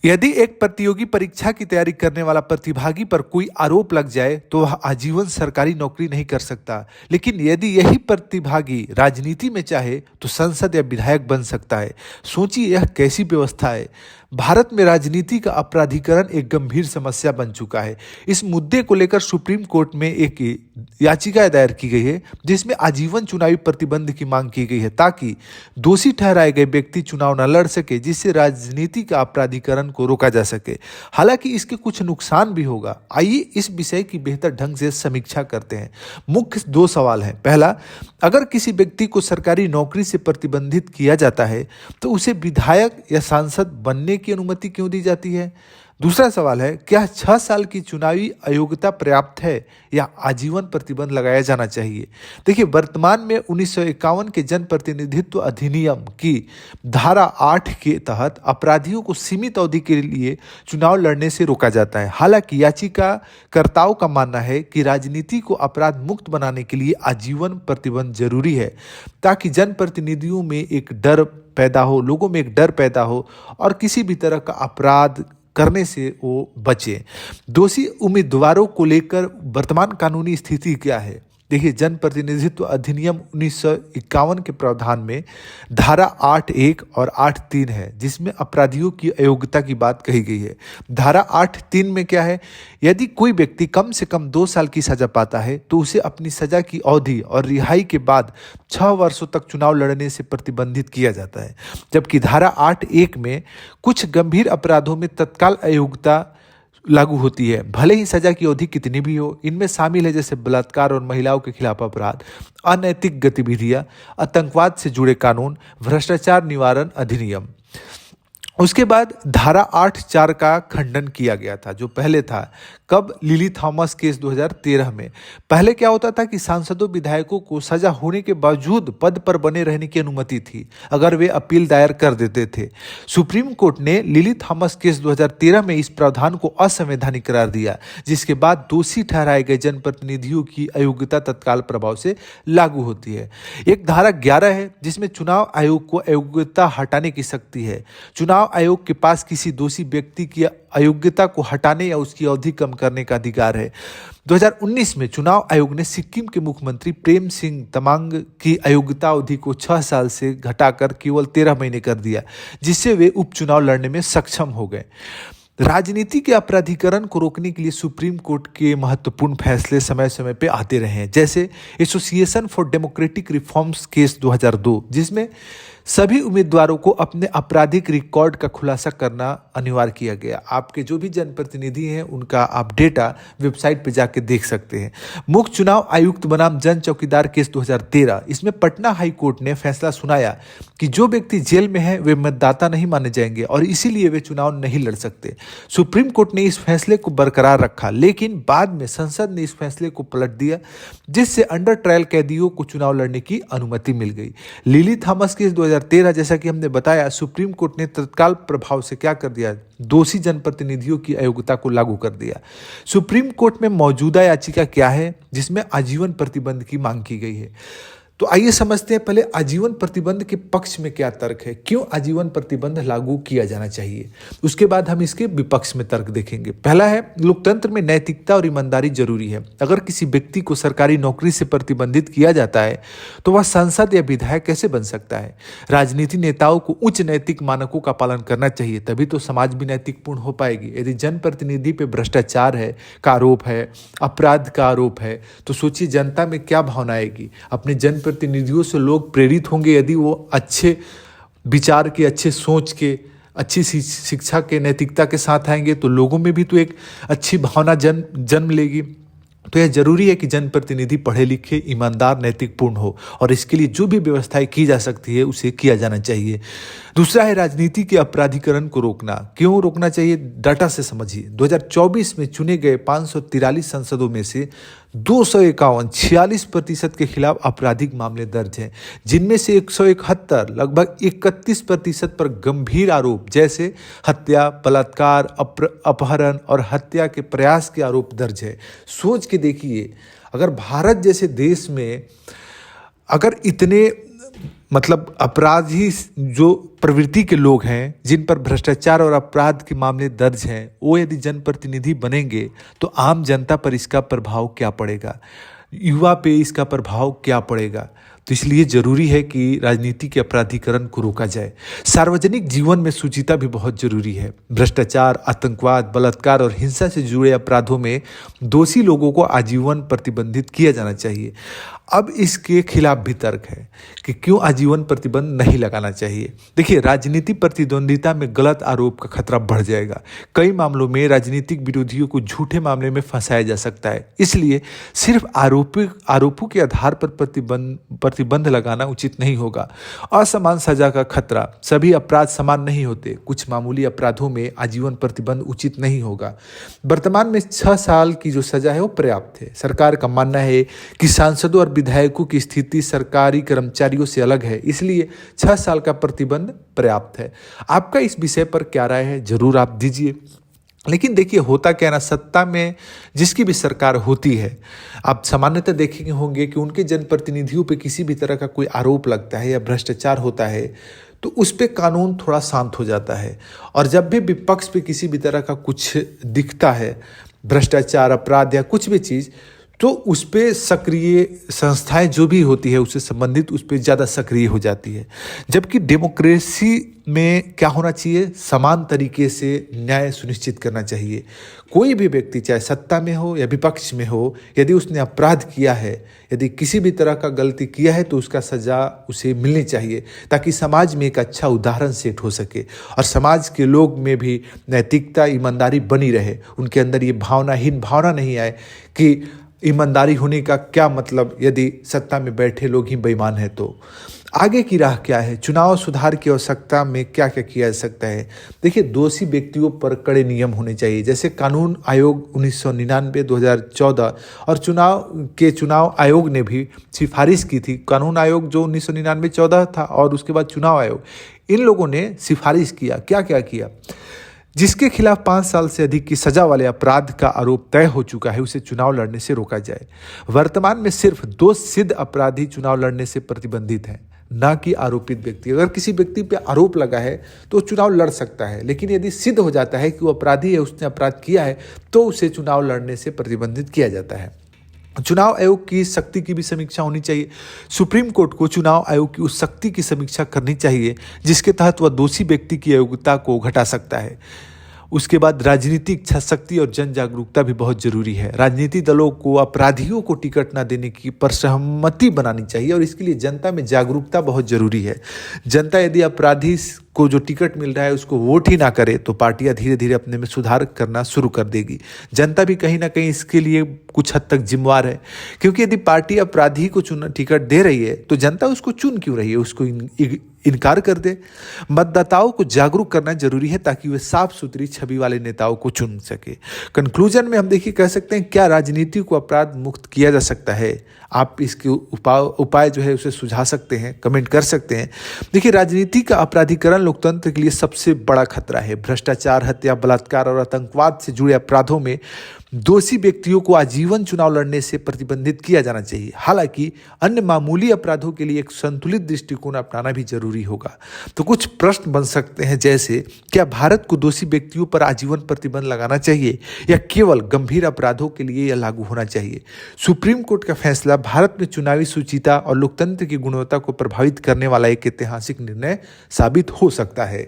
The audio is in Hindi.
यदि एक प्रतियोगी परीक्षा की तैयारी करने वाला प्रतिभागी पर कोई आरोप लग जाए तो वह आजीवन सरकारी नौकरी नहीं कर सकता, लेकिन यदि यही प्रतिभागी राजनीति में चाहे तो संसद या विधायक बन सकता है। सोचिए यह कैसी व्यवस्था है। भारत में राजनीति का अपराधीकरण एक गंभीर समस्या बन चुका है। इस मुद्दे को लेकर सुप्रीम कोर्ट में एक याचिका दायर की गई है जिसमें आजीवन चुनावी प्रतिबंध की मांग की गई है ताकि दोषी ठहराए गए व्यक्ति चुनाव न लड़ सके, जिससे राजनीति का अपराधीकरण को रोका जा सके। हालांकि इसके कुछ नुकसान भी होगा। आइए इस विषय की बेहतर ढंग से समीक्षा करते हैं। मुख्य दो सवाल हैं। पहला, अगर किसी व्यक्ति को सरकारी नौकरी से प्रतिबंधित किया जाता है तो उसे विधायक या सांसद बनने की अनुमति क्यों दी जाती है। दूसरा सवाल है, क्या 6 साल की चुनावी अयोग्यता पर्याप्त है या आजीवन प्रतिबंध लगाया जाना चाहिए। देखिए, वर्तमान में 1951 के जन प्रतिनिधित्व अधिनियम की धारा 8 के तहत अपराधियों को सीमित अवधि के लिए चुनाव लड़ने से रोका जाता है। हालांकि याचिकाकर्ताओं का मानना है कि राजनीति को अपराध मुक्त बनाने के लिए आजीवन प्रतिबंध जरूरी है ताकि जनप्रतिनिधियों में एक डर पैदा हो, लोगों में एक डर पैदा हो और किसी भी तरह का अपराध करने से वो बचे। दोषी उम्मीदवारों को लेकर वर्तमान कानूनी स्थिति क्या है। देखिए, जनप्रतिनिधित्व अधिनियम 1951 के प्रावधान में धारा 8(1) और 8(3) है जिसमें अपराधियों की अयोग्यता की बात कही गई है। धारा 8(3) में क्या है, यदि कोई व्यक्ति कम से कम 2 साल की सजा पाता है तो उसे अपनी सजा की अवधि और रिहाई के बाद 6 वर्षों तक चुनाव लड़ने से प्रतिबंधित किया जाता है। जबकि धारा 8(1) में कुछ गंभीर अपराधों में तत्काल अयोग्यता लागू होती है, भले ही सजा की अवधि कितनी भी हो। इनमें शामिल है जैसे बलात्कार और महिलाओं के खिलाफ अपराध, अनैतिक गतिविधियां, आतंकवाद से जुड़े कानून, भ्रष्टाचार निवारण अधिनियम। उसके बाद धारा 8(4) का खंडन किया गया था जो पहले था। कब? लिली थॉमस केस 2013 में। पहले क्या होता था कि सांसदों विधायकों को सजा होने के बावजूद पद पर बने रहने की अनुमति थी अगर वे अपील दायर कर देते थे। सुप्रीम कोर्ट ने लिली थॉमस केस 2013 में इस प्रावधान को असंवैधानिक करार दिया, जिसके बाद दोषी ठहराए गए जनप्रतिनिधियों की अयोग्यता तत्काल प्रभाव से लागू होती है। एक धारा 11 है जिसमें चुनाव आयोग को अयोग्यता हटाने की शक्ति है। चुनाव आयोग के पास किसी दोषी व्यक्ति की अयोग्यता को हटाने या उसकी अवधि कम करने का अधिकार है। 2019 में चुनाव आयोग ने सिक्किम के मुख्यमंत्री प्रेम सिंह तमांग की अयोग्यता अवधि को 6 साल से घटाकर केवल 13 महीने कर दिया, जिससे वे उपचुनाव लड़ने में सक्षम हो गए। राजनीति के अपराधीकरण को रोकने के लिए सुप्रीम कोर्ट के महत्वपूर्ण फैसले समय समय पे आते रहे हैं, जैसे association for democratic reforms case 2002, जिसमें सभी उम्मीदवारों को अपने आपराधिक रिकॉर्ड का खुलासा करना अनिवार्य किया गया। आपके जो भी जनप्रतिनिधि हैं उनका आप डेटा वेबसाइट पर जाके देख सकते हैं। मुख्य चुनाव आयुक्त बनाम जन चौकीदार केस 2013, इसमें पटना हाई कोर्ट ने फैसला सुनाया कि जो व्यक्ति जेल में है वे मतदाता नहीं माने जाएंगे और इसीलिए वे चुनाव नहीं लड़ सकते। सुप्रीम कोर्ट ने इस फैसले को बरकरार रखा, लेकिन बाद में संसद ने इस फैसले को पलट दिया, जिससे अंडर ट्रायल कैदियों को चुनाव लड़ने की अनुमति मिल गई। लिली थॉमस केस 2013, जैसा कि हमने बताया, सुप्रीम कोर्ट ने तत्काल प्रभाव से क्या कर दिया, दोषी जनप्रतिनिधियों की अयोग्यता को लागू कर दिया। सुप्रीम कोर्ट में मौजूदा याचिका क्या है जिसमें आजीवन प्रतिबंध की मांग की गई है। तो आइए समझते हैं पहले आजीवन प्रतिबंध के पक्ष में क्या तर्क है, क्यों आजीवन प्रतिबंध लागू किया जाना चाहिए। उसके बाद हम इसके विपक्ष में तर्क देखेंगे। पहला है, लोकतंत्र में नैतिकता और ईमानदारी जरूरी है। अगर किसी व्यक्ति को सरकारी नौकरी से प्रतिबंधित किया जाता है तो वह सांसद या विधायक कैसे बन सकता है। राजनीति नेताओं को उच्च नैतिक मानकों का पालन करना चाहिए, तभी तो समाज भी नैतिकपूर्ण हो पाएगी। यदि जनप्रतिनिधि पे भ्रष्टाचार का आरोप है, अपराध का आरोप है, तो सोचिए जनता में क्या भावना आएगी। अपने जनप्रतिनिधियों से लोग प्रेरित होंगे यदि वो अच्छे विचार के, अच्छे सोच के, अच्छी शिक्षा के, नैतिकता के साथ आएंगे तो लोगों में भी तो एक अच्छी भावना जन्म लेगी। तो यह जरूरी है कि जनप्रतिनिधि पढ़े लिखे, ईमानदार, नैतिकपूर्ण हो और इसके लिए जो भी व्यवस्थाएं की जा सकती है उसे किया जाना चाहिए। दूसरा है राजनीति के अपराधीकरण को रोकना। क्यों रोकना चाहिए, डाटा से समझिए। 2024 में चुने गए 543 सांसदों में से 251 46% के खिलाफ आपराधिक मामले दर्ज हैं, जिनमें से 171 लगभग 31% पर गंभीर आरोप जैसे हत्या, बलात्कार, अपहरण और हत्या के प्रयास के आरोप दर्ज है। सोच के देखिए, अगर भारत जैसे देश में अगर इतने मतलब अपराधी जो प्रवृत्ति के लोग हैं, जिन पर भ्रष्टाचार और अपराध के मामले दर्ज हैं, वो यदि जनप्रतिनिधि बनेंगे तो आम जनता पर इसका प्रभाव क्या पड़ेगा, युवा पे इसका प्रभाव क्या पड़ेगा। तो इसलिए जरूरी है कि राजनीति के अपराधीकरण को रोका जाए। सार्वजनिक जीवन में शुचिता भी बहुत जरूरी है। भ्रष्टाचार, आतंकवाद, बलात्कार और हिंसा से जुड़े अपराधों में दोषी लोगों को आजीवन प्रतिबंधित किया जाना चाहिए। अब इसके खिलाफ भी तर्क है कि क्यों आजीवन प्रतिबंध नहीं लगाना चाहिए। देखिए, राजनीति प्रतिद्वंदिता में गलत आरोप का खतरा बढ़ जाएगा। कई मामलों में राजनीतिक विरोधियों को झूठे मामले में फंसाया जा सकता है। इसलिए सिर्फ आरोपों के आधार पर प्रतिबंध लगाना उचित नहीं होगा। असमान सजा का खतरा, सभी अपराध समान नहीं होते। कुछ मामूली अपराधों में आजीवन प्रतिबंध उचित नहीं होगा। वर्तमान में 6 साल की जो सजा है वो पर्याप्त है। सरकार का मानना है कि सांसदों और विधायकों की स्थिति सरकारी कर्मचारियों से अलग है, इसलिए 6 साल का प्रतिबंध पर्याप्त है। आपका इस विषय पर क्या राय है, जरूर आप दीजिए। लेकिन देखिए, होता क्या ना, सत्ता में जिसकी भी सरकार होती है, आप सामान्यतः देखेंगे होंगे कि उनके जनप्रतिनिधियों पे किसी भी तरह का कोई आरोप लगता है या भ्रष्टाचार होता है तो उस पे कानून थोड़ा शांत हो जाता है। और जब भी विपक्ष पे किसी भी तरह का कुछ दिखता है, भ्रष्टाचार, अपराध या कुछ भी चीज़, तो उस पर सक्रिय संस्थाएं जो भी होती है उससे संबंधित उस पर ज़्यादा सक्रिय हो जाती है। जबकि डेमोक्रेसी में क्या होना चाहिए, समान तरीके से न्याय सुनिश्चित करना चाहिए। कोई भी व्यक्ति चाहे सत्ता में हो या विपक्ष में हो, यदि उसने अपराध किया है, यदि किसी भी तरह का गलती किया है तो उसका सजा उसे मिलनी चाहिए, ताकि समाज में एक अच्छा उदाहरण सेट हो सके और समाज के लोग में भी नैतिकता, ईमानदारी बनी रहे। उनके अंदर ये भावनाहीन भावना नहीं आए कि ईमानदारी होने का क्या मतलब यदि सत्ता में बैठे लोग ही बेईमान हैं। तो आगे की राह क्या है, चुनाव सुधार की आवश्यकता में क्या क्या किया जा सकता है। देखिए, दोषी व्यक्तियों पर कड़े नियम होने चाहिए, जैसे कानून आयोग 1999, 2014 और चुनाव आयोग ने भी सिफारिश की थी। कानून आयोग जो 1999-14 था और उसके बाद चुनाव आयोग, इन लोगों ने सिफारिश किया। क्या क्या किया, जिसके खिलाफ 5 साल से अधिक की सजा वाले अपराध का आरोप तय हो चुका है उसे चुनाव लड़ने से रोका जाए। वर्तमान में सिर्फ 2 सिद्ध अपराधी चुनाव लड़ने से प्रतिबंधित हैं, ना कि आरोपित व्यक्ति। अगर किसी व्यक्ति पे आरोप लगा है तो चुनाव लड़ सकता है, लेकिन यदि सिद्ध हो जाता है कि वो अपराधी है, उसने अपराध किया है, तो उसे चुनाव लड़ने से प्रतिबंधित किया जाता है। चुनाव आयोग की शक्ति की भी समीक्षा होनी चाहिए। सुप्रीम कोर्ट को चुनाव आयोग की उस शक्ति की समीक्षा करनी चाहिए जिसके तहत वह दोषी व्यक्ति की अयोग्यता को घटा सकता है। उसके बाद राजनीतिक इच्छा शक्ति और जन जागरूकता भी बहुत जरूरी है। राजनीतिक दलों को अपराधियों को टिकट न देने की पर सहमति बनानी चाहिए और इसके लिए जनता में जागरूकता बहुत जरूरी है। जनता यदि अपराधी को जो टिकट मिल रहा है उसको वोट ही ना करे तो पार्टियां धीरे धीरे अपने में सुधार करना शुरू कर देगी। जनता भी कहीं ना कहीं इसके लिए कुछ हद तक जिम्मेवार है, क्योंकि यदि पार्टी अपराधी को टिकट दे रही है तो जनता उसको चुन क्यों रही है, उसको इनकार कर दे। मतदाताओं को जागरूक करना जरूरी है ताकि वे साफ सुथरी छवि वाले नेताओं को चुन सके। कंक्लूजन में हम देखिए कह सकते हैं, क्या राजनीति को अपराध मुक्त किया जा सकता है? आप इसके उपाय जो है उसे सुझा सकते हैं, कमेंट कर सकते हैं। देखिए, राजनीति का अपराधीकरण लोकतंत्र के लिए सबसे बड़ा खतरा है। भ्रष्टाचार, हत्या, बलात्कार और आतंकवाद से जुड़े अपराधों में दोषी व्यक्तियों को आजीवन चुनाव लड़ने से प्रतिबंधित किया जाना चाहिए। हालांकि अन्य मामूली अपराधों के लिए एक संतुलित दृष्टिकोण अपनाना भी जरूरी होगा। तो कुछ प्रश्न बन सकते हैं, जैसे क्या भारत को दोषी व्यक्तियों पर आजीवन प्रतिबंध लगाना चाहिए या केवल गंभीर अपराधों के लिए यह लागू होना चाहिए? सुप्रीम कोर्ट का फैसला भारत में चुनावी शुचिता और लोकतंत्र की गुणवत्ता को प्रभावित करने वाला एक ऐतिहासिक निर्णय साबित हो सकता है।